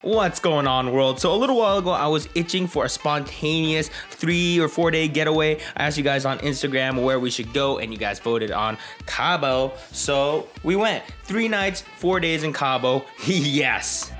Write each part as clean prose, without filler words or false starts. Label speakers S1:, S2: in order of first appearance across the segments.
S1: What's going on, world? So a little while ago, I was itching for a spontaneous 3 or 4 day getaway. I asked you guys on Instagram where we should go, and you guys voted on Cabo. So we went 3 nights, 4 days in Cabo. Yes.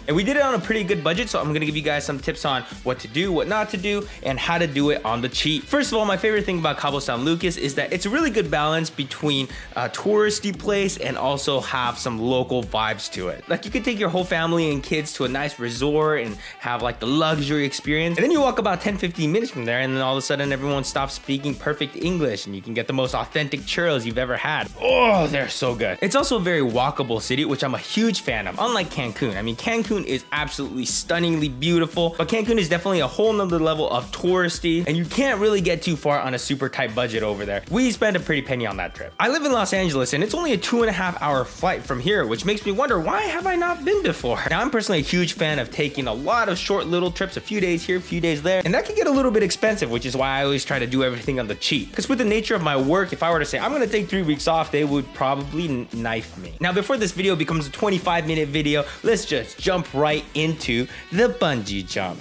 S1: And we did it on a pretty good budget, so I'm gonna give you guys some tips on what to do, what not to do, and how to do it on the cheap. First of all, my favorite thing about Cabo San Lucas is that it's a really good balance between a touristy place and also have some local vibes to it. Like, you could take your whole family and kids to a nice resort and have like the luxury experience. And then you walk about 10-15 minutes from there, and then all of a sudden everyone stops speaking perfect English, and you can get the most authentic churros you've ever had. Oh, they're so good. It's also a very walkable city, which I'm a huge fan of, unlike Cancun. I mean, Cancun is absolutely stunningly beautiful, but Cancun is definitely a whole nother level of touristy, and you can't really get too far on a super tight budget over there. We spent a pretty penny on that trip. I live in Los Angeles, and it's only a 2.5 hour flight from here, which makes me wonder, why have I not been before? Now, I'm personally a huge fan of taking a lot of short little trips, a few days here, a few days there, and that can get a little bit expensive, which is why I always try to do everything on the cheap. Because with the nature of my work, if I were to say I'm gonna take 3 weeks off, they would probably knife me. Now, before this video becomes a 25-minute video, let's just jump right into the bungee jump.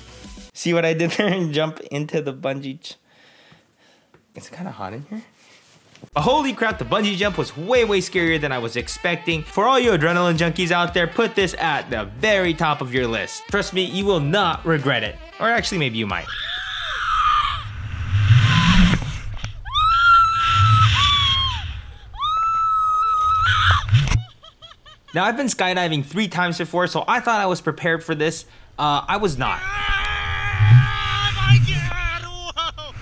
S1: See what I did there and jump into the bungee? It's kind of hot in here. But holy crap, the bungee jump was way scarier than I was expecting. For all you adrenaline junkies out there, put this at the very top of your list. Trust me, you will not regret it. Or actually, maybe you might. Now, I've been skydiving 3 times before, so I thought I was prepared for this. I was not.
S2: Oh my God! Whoa!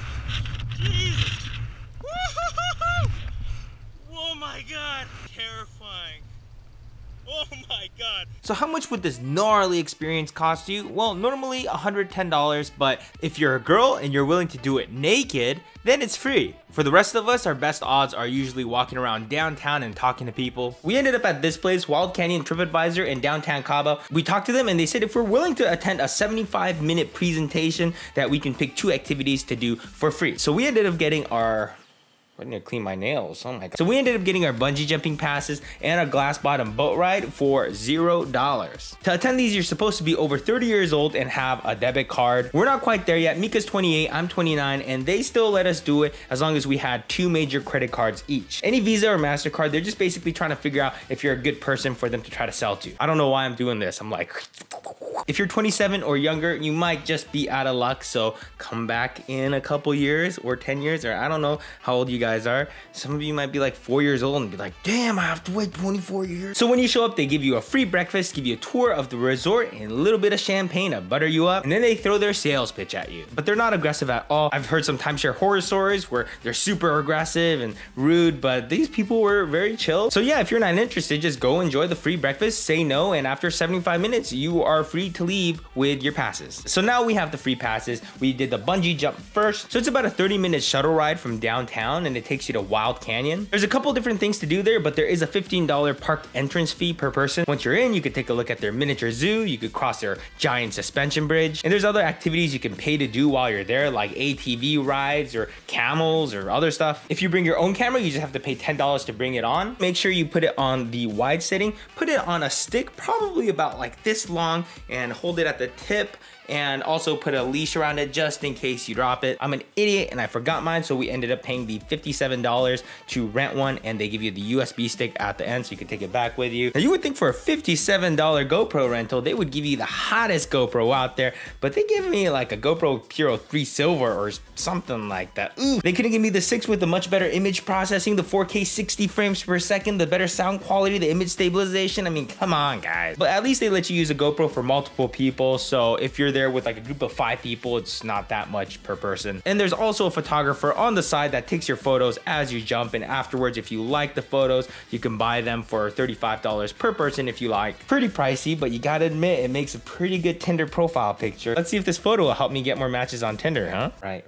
S2: Jesus! Woo-hoo-hoo-hoo! Oh my God! Terrifying! Oh my God!
S1: So how much would this gnarly experience cost you? Well, normally $110, but if you're a girl and you're willing to do it naked, then it's free. For the rest of us, our best odds are usually walking around downtown and talking to people. We ended up at this place, Wild Canyon TripAdvisor in downtown Cabo. We talked to them and they said if we're willing to attend a 75-minute presentation, that we can pick 2 activities to do for free. So we ended up getting our... I need to clean my nails. Oh my God. So we ended up getting our bungee jumping passes and a glass bottom boat ride for $0. To attend these, you're supposed to be over 30 years old and have a debit card. We're not quite there yet. Mika's 28, I'm 29, and they still let us do it as long as we had 2 major credit cards each. Any Visa or MasterCard, they're just basically trying to figure out if you're a good person for them to try to sell to. I don't know why I'm doing this. I'm like... If you're 27 or younger, you might just be out of luck, so come back in a couple years or 10 years, or I don't know how old you guys are. Some of you might be like 4 years old and be like, damn, I have to wait 24 years. So when you show up, they give you a free breakfast, give you a tour of the resort, and a little bit of champagne to butter you up, and then they throw their sales pitch at you. But they're not aggressive at all. I've heard some timeshare horror stories where they're super aggressive and rude, but these people were very chill. So yeah, if you're not interested, just go enjoy the free breakfast, say no, and after 75 minutes, you are free to leave with your passes. So now we have the free passes. We did the bungee jump first. So it's about a 30-minute shuttle ride from downtown, and it takes you to Wild Canyon. There's a couple different things to do there, but there is a $15 park entrance fee per person. Once you're in, you could take a look at their miniature zoo. You could cross their giant suspension bridge. And there's other activities you can pay to do while you're there, like ATV rides or camels or other stuff. If you bring your own camera, you just have to pay $10 to bring it on. Make sure you put it on the wide setting. Put it on a stick, probably about like this long, and hold it at the tip, and also put a leash around it just in case you drop it. I'm an idiot and I forgot mine, so we ended up paying the $57 to rent one, and they give you the USB stick at the end so you can take it back with you. Now, you would think for a $57 GoPro rental, they would give you the hottest GoPro out there, but they give me like a GoPro Hero 3 Silver or something like that. Ooh, they couldn't give me the 6 with the much better image processing, the 4K 60 frames per second, the better sound quality, the image stabilization. I mean, come on, guys. But at least they let you use a GoPro for multiple multiple people. So if you're there with like a group of 5 people, it's not that much per person. And there's also a photographer on the side that takes your photos as you jump, and afterwards, if you like the photos, you can buy them for $35 per person if you like. Pretty pricey, but you gotta admit, it makes a pretty good Tinder profile picture. Let's see if this photo will help me get more matches on Tinder, huh? Right.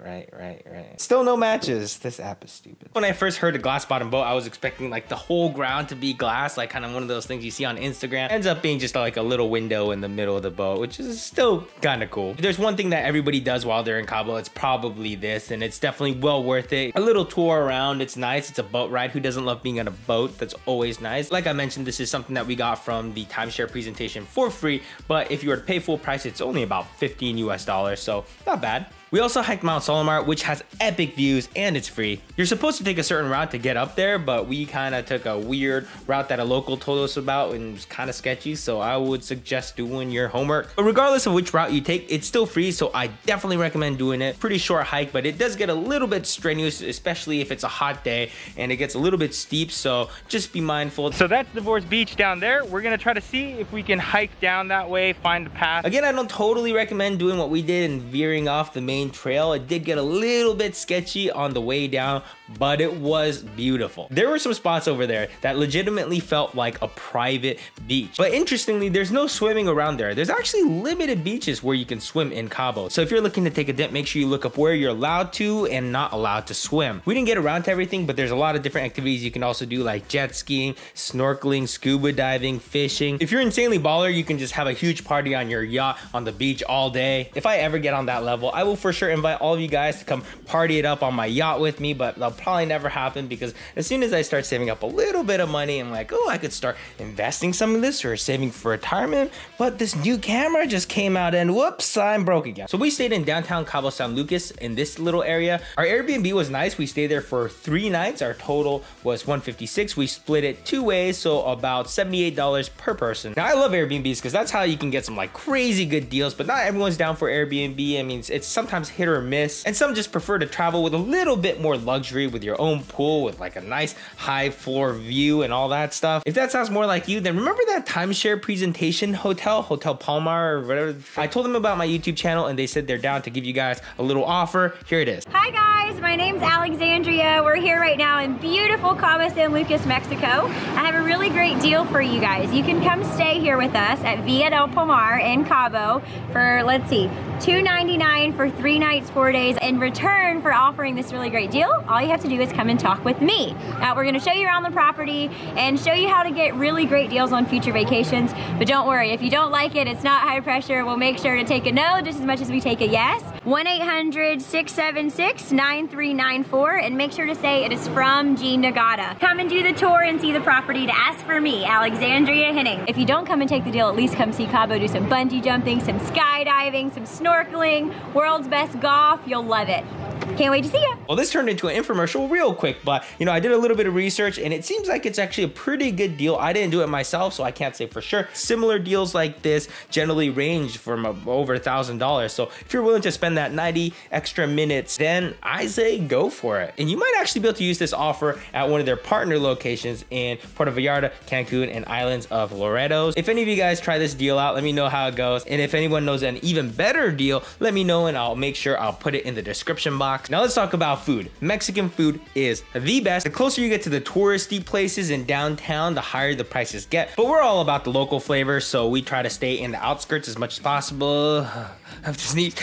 S1: Still no matches. This app is stupid. When I first heard a glass bottom boat, I was expecting like the whole ground to be glass, like kind of one of those things you see on Instagram. Ends up being just like a little window in the middle of the boat, which is still kind of cool. If there's one thing that everybody does while they're in Cabo, it's probably this, and it's definitely well worth it. A little tour around, it's nice. It's a boat ride. Who doesn't love being on a boat? That's always nice. Like I mentioned, this is something that we got from the timeshare presentation for free, but if you were to pay full price, it's only about $15 US, so not bad. We also hiked Mount Palomar, which has epic views and it's free. You're supposed to take a certain route to get up there, but we kind of took a weird route that a local told us about and it was kind of sketchy, so I would suggest doing your homework. But regardless of which route you take, it's still free, so I definitely recommend doing it. Pretty short hike, but it does get a little bit strenuous, especially if it's a hot day and it gets a little bit steep, so just be mindful. So that's Divorce Beach down there. We're gonna try to see if we can hike down that way, find a path. Again, I don't totally recommend doing what we did and veering off the main trail. It did get a little bit sketchy on the way down, but it was beautiful. There were some spots over there that legitimately felt like a private beach. But interestingly, there's no swimming around there. There's actually limited beaches where you can swim in Cabo. So if you're looking to take a dip, make sure you look up where you're allowed to and not allowed to swim. We didn't get around to everything, but there's a lot of different activities you can also do, like jet skiing, snorkeling, scuba diving, fishing. If you're insanely baller, you can just have a huge party on your yacht on the beach all day. If I ever get on that level, I will for sure invite all of you guys to come party it up on my yacht with me, but that'll probably never happen because as soon as I start saving up a little bit of money, I'm like, oh, I could start investing some of this or saving for retirement, but this new camera just came out and whoops, I'm broke again. So we stayed in downtown Cabo San Lucas in this little area. Our Airbnb was nice. We stayed there for 3 nights. Our total was $156. We split it 2 ways, so about $78 per person. Now I love Airbnbs because that's how you can get some like crazy good deals, but not everyone's down for Airbnb. I mean, it's sometimes hit or miss, and some just prefer to travel with a little bit more luxury with your own pool with like a nice high floor view and all that stuff. If that sounds more like you, then remember that timeshare presentation Hotel Palomar or whatever. I told them about my YouTube channel and they said they're down to give you guys a little offer. Here it is.
S3: Hi guys, my name's Alexandria. We're here right now in beautiful Cabo San Lucas, Mexico. I have a really great deal for you guys. You can come stay here with us at Villa del Palomar in Cabo for, let's see, $299 for 3 nights, 4 days. In return for offering this really great deal, all you have to do is come and talk with me. We're gonna show you around the property and show you how to get really great deals on future vacations. But don't worry, if you don't like it, it's not high pressure. We'll make sure to take a no just as much as we take a yes. 1-800-676-9394 and make sure to say it is from GeneNagata. Come and do the tour and see the property to ask for me, Alexandria Henning. If you don't come and take the deal, at least come see Cabo, do some bungee jumping, some skydiving, some snorkeling, world's best golf. You'll love it. Can't wait to see you.
S1: Well, this turned into an infomercial real quick, but you know, I did a little bit of research and it seems like it's actually a pretty good deal. I didn't do it myself, so I can't say for sure. Similar deals like this generally range from over $1,000. So if you're willing to spend that 90 extra minutes, then I say go for it. And you might actually be able to use this offer at one of their partner locations in Puerto Vallarta, Cancun, and islands of Loreto. If any of you guys try this deal out, let me know how it goes. And if anyone knows an even better deal, let me know and I'll make sure I'll put it in the description box. Now let's talk about food. Mexican food is the best. The closer you get to the touristy places in downtown, the higher the prices get. But we're all about the local flavor, so we try to stay in the outskirts as much as possible. I have to sneeze.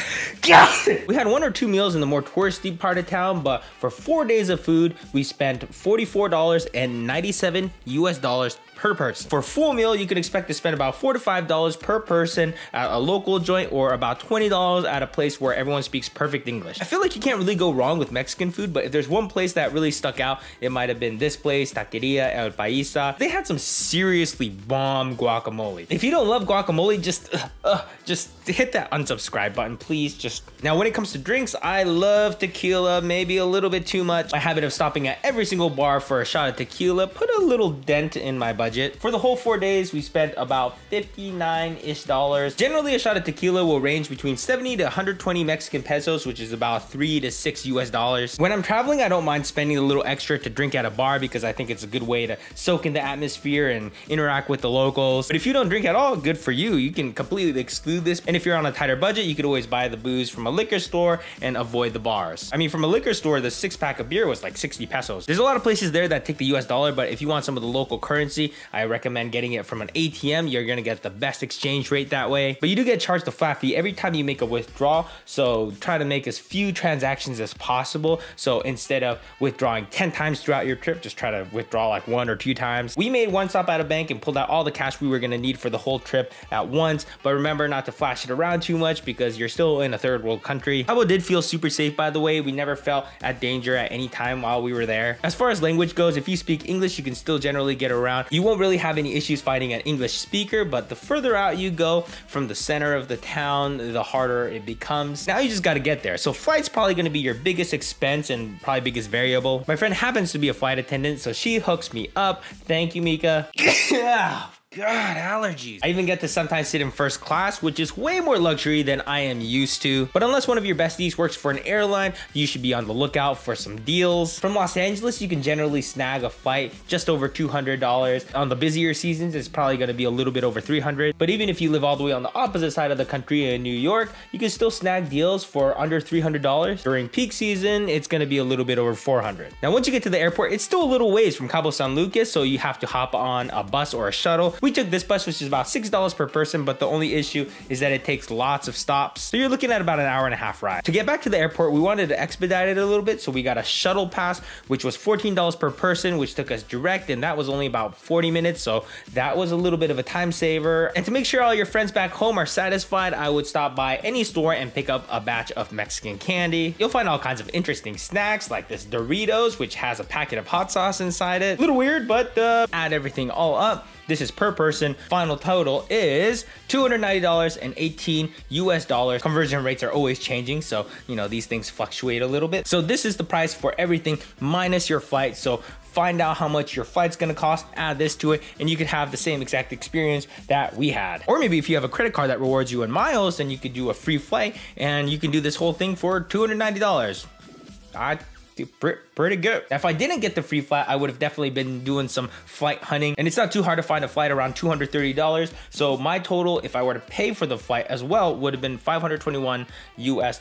S1: We had 1 or 2 meals in the more touristy part of town, but for 4 days of food, we spent $44.97 US per person. For a full meal, you can expect to spend about $4 to $5 per person at a local joint or about $20 at a place where everyone speaks perfect English. I feel like you can't really go wrong with Mexican food, but if there's one place that really stuck out, it might have been this place, Taqueria El Paisa. They had some seriously bomb guacamole. If you don't love guacamole, just hit that unsubscribe button, please. Now, when it comes to drinks, I love tequila, maybe a little bit too much. My habit of stopping at every single bar for a shot of tequila put a little dent in my budget. budget. For the whole 4 days, we spent about $59-ish. Generally, a shot of tequila will range between 70 to 120 Mexican pesos, which is about $3 to $6 US. When I'm traveling, I don't mind spending a little extra to drink at a bar because I think it's a good way to soak in the atmosphere and interact with the locals. But if you don't drink at all, good for you. You can completely exclude this. And if you're on a tighter budget, you could always buy the booze from a liquor store and avoid the bars. I mean, from a liquor store, the 6-pack of beer was like 60 pesos. There's a lot of places there that take the US dollar, but if you want some of the local currency, I recommend getting it from an ATM. You're gonna get the best exchange rate that way. But you do get charged a flat fee every time you make a withdrawal, so try to make as few transactions as possible. So instead of withdrawing 10 times throughout your trip, just try to withdraw like 1 or 2 times. We made one stop at a bank and pulled out all the cash we were gonna need for the whole trip at once, but remember not to flash it around too much because you're still in a third world country. Cabo did feel super safe, by the way. We never felt at danger at any time while we were there. As far as language goes, if you speak English, you can still generally get around. You won't really have any issues finding an English speaker, but the further out you go from the center of the town, the harder it becomes. Now you just gotta get there. So flight's probably gonna be your biggest expense and probably biggest variable. My friend happens to be a flight attendant, so she hooks me up. Thank you, Mika. God, allergies. I even get to sometimes sit in first class, which is way more luxury than I am used to. But unless one of your besties works for an airline, you should be on the lookout for some deals. From Los Angeles, you can generally snag a flight just over $200. On the busier seasons, it's probably gonna be a little bit over $300. But even if you live all the way on the opposite side of the country in New York, you can still snag deals for under $300. During peak season, it's gonna be a little bit over $400. Now, once you get to the airport, it's still a little ways from Cabo San Lucas, so you have to hop on a bus or a shuttle. We took this bus, which is about $6 per person, but the only issue is that it takes lots of stops. So you're looking at about an hour-and-a-half ride. To get back to the airport, we wanted to expedite it a little bit, so we got a shuttle pass, which was $14 per person, which took us direct, and that was only about 40 minutes, so that was a little bit of a time saver. And to make sure all your friends back home are satisfied, I would stop by any store and pick up a batch of Mexican candy. You'll find all kinds of interesting snacks, like this Doritos, which has a packet of hot sauce inside it. A little weird, but add everything all up. This is per person. Final total is $290.18 US. Conversion rates are always changing, so you know these things fluctuate a little bit. So this is the price for everything minus your flight. So find out how much your flight's gonna cost, add this to it, and you could have the same exact experience that we had. Or maybe if you have a credit card that rewards you in miles, then you could do a free flight and you can do this whole thing for $290. Pretty good. If I didn't get the free flight, I would have definitely been doing some flight hunting, and it's not too hard to find a flight around $230. So my total, if I were to pay for the flight as well, would have been $521 US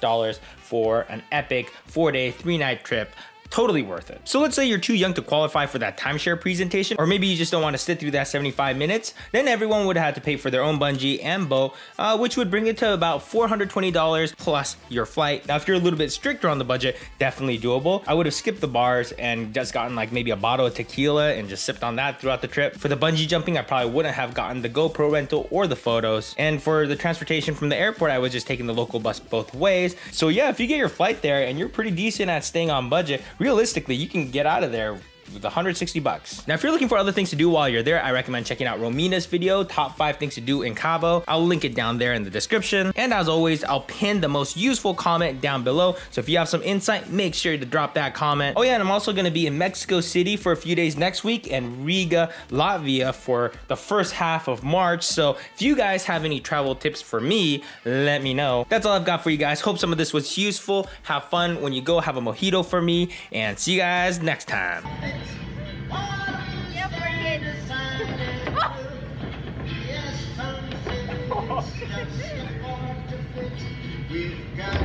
S1: for an epic 4-day, 3-night trip. Totally worth it. So let's say you're too young to qualify for that timeshare presentation, or maybe you just don't want to sit through that 75 minutes, then everyone would have to pay for their own bungee and boat, which would bring it to about $420 plus your flight. Now, if you're a little bit stricter on the budget, definitely doable. I would have skipped the bars and just gotten like maybe a bottle of tequila and just sipped on that throughout the trip. For the bungee jumping, I probably wouldn't have gotten the GoPro rental or the photos. And for the transportation from the airport, I was just taking the local bus both ways. So yeah, if you get your flight there and you're pretty decent at staying on budget, realistically, you can get out of there with 160 bucks. Now, if you're looking for other things to do while you're there, I recommend checking out Romina's video, top 5 things to do in Cabo. I'll link it down there in the description. And as always, I'll pin the most useful comment down below. So if you have some insight, make sure to drop that comment. Oh yeah, and I'm also gonna be in Mexico City for a few days next week and Riga, Latvia for the first half of March. So if you guys have any travel tips for me, let me know. That's all I've got for you guys. Hope some of this was useful. Have fun when you go, have a mojito for me, and see you guys next time.
S4: We've got